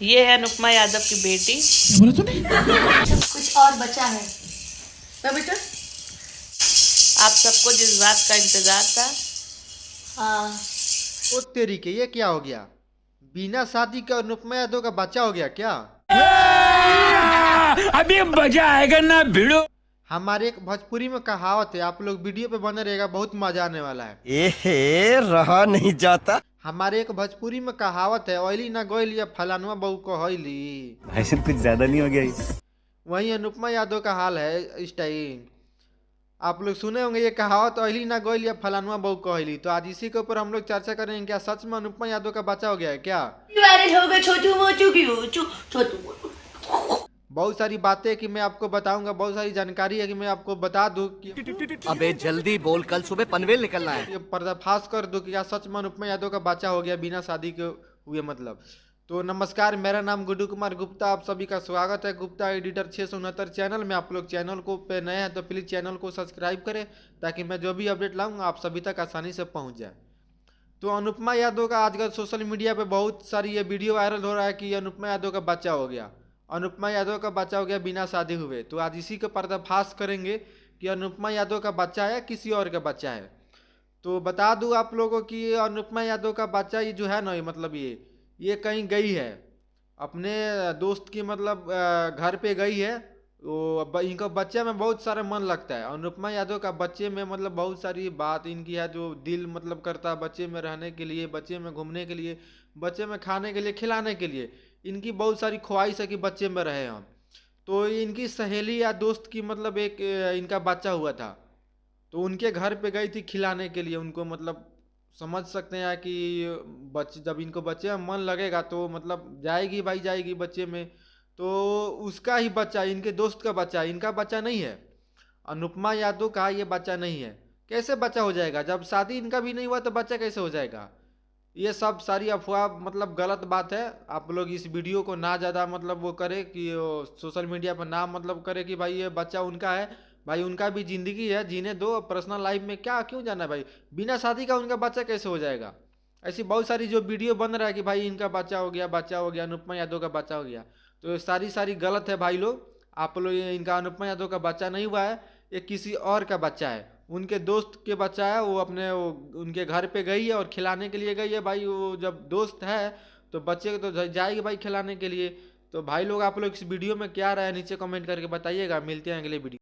ये है अनुपमा यादव की बेटी। बोला तूने? कुछ और बचा है ना बेटा? आप सबको जिस बात का इंतजार था। हाँ। ओ तेरी के, ये क्या हो गया? बिना शादी के अनुपमा यादव का बच्चा हो गया क्या? अभी मजा आएगा ना भिड़ो। हमारे एक भोजपुरी में कहावत है, आप लोग वीडियो पे बने रहेगा, बहुत मजा आने वाला है। एहे, रहा नहीं जाता। हमारे एक भोजपुरी में कहावत है, ऑयली ना गोइली या फलानुआ बहू को हौली। भाई साहब कुछ ज्यादा नहीं हो गया ये? वही अनुपमा यादव का हाल है इस टाइम। आप लोग सुने होंगे ये कहावत, ऑयली ना गोइली या फलानुआ बहू को हौली। तो आज इसी के ऊपर हम लोग चर्चा करेंगे, क्या सच में अनुपमा यादव का बच्चा हो गया है क्या? वायरल हो गए छोटू मोचू की छोटू मोचू। बहुत सारी बातें कि मैं आपको बताऊंगा, बहुत सारी जानकारी है कि मैं आपको बता दूं कि अबे जल्दी बोल, कल सुबह पनवेल निकलना है। ये पर्दाफाश कर दूं कि क्या सच में अनुपमा यादव का बच्चा हो गया बिना शादी के हुए मतलब। तो नमस्कार, मेरा नाम गुड्डू कुमार गुप्ता, आप सभी का स्वागत है गुप्ता एडिटर 669 चैनल में। आप लोग चैनल को पे नए हैं तो प्लीज़ चैनल को सब्सक्राइब करें, ताकि मैं जो भी अपडेट लाऊंगा आप सभी तक आसानी से पहुँच जाए। तो अनुपमा यादव का आजकल सोशल मीडिया पे बहुत सारी ये वीडियो वायरल हो रहा है कि अनुपमा यादव का बच्चा हो गया, अनुपमा यादव का बच्चा हो गया बिना शादी हुए। तो आज इसी का पर्दाफाश करेंगे कि अनुपमा यादव का बच्चा है किसी और का बच्चा है। तो बता दूं आप लोगों को कि अनुपमा यादव का बच्चा ये जो है ना, ये मतलब ये कहीं गई है अपने दोस्त की मतलब घर पे गई है। तो इनका बच्चे में बहुत सारा मन लगता है। अनुपमा यादव का बच्चे में मतलब बहुत सारी बात इनकी है जो दिल मतलब करता है बच्चे में रहने के लिए, बच्चे में घूमने के लिए, बच्चे में खाने के लिए, खिलाने के लिए। इनकी बहुत सारी ख्वाहिश है कि बच्चे में रहे हम। तो इनकी सहेली या दोस्त की मतलब एक इनका बच्चा हुआ था, तो उनके घर पे गई थी खिलाने के लिए उनको। मतलब समझ सकते हैं कि बच्चे जब इनको बच्चे में मन लगेगा तो मतलब जाएगी भाई, जाएगी बच्चे में। तो उसका ही बच्चा, इनके दोस्त का बच्चा, इनका बच्चा नहीं है। अनुपमा यादव का ये बच्चा नहीं है। कैसे बच्चा हो जाएगा? जब शादी इनका भी नहीं हुआ तो बच्चा कैसे हो जाएगा? ये सब सारी अफवाह मतलब गलत बात है। आप लोग इस वीडियो को ना ज़्यादा मतलब वो करे कि सोशल मीडिया पर ना मतलब करे कि भाई ये बच्चा उनका है। भाई उनका भी ज़िंदगी है, जीने दो। पर्सनल लाइफ में क्या क्यों जाना है भाई? बिना शादी का उनका बच्चा कैसे हो जाएगा? ऐसी बहुत सारी जो वीडियो बन रहा है कि भाई इनका बच्चा हो गया, बच्चा हो गया, अनुपमा यादव का बच्चा हो गया। तो ये सारी गलत है भाई लोग। आप लोग इनका अनुपमा यादव का बच्चा नहीं हुआ है, ये किसी और का बच्चा है। उनके दोस्त के बच्चा है। वो अपने उनके घर पे गई है और खिलाने के लिए गई है। भाई वो जब दोस्त है तो बच्चे को तो जाएगी भाई खिलाने के लिए। तो भाई लोग आप लोग इस वीडियो में क्या राय है नीचे कमेंट करके बताइएगा। मिलते हैं अगले वीडियो।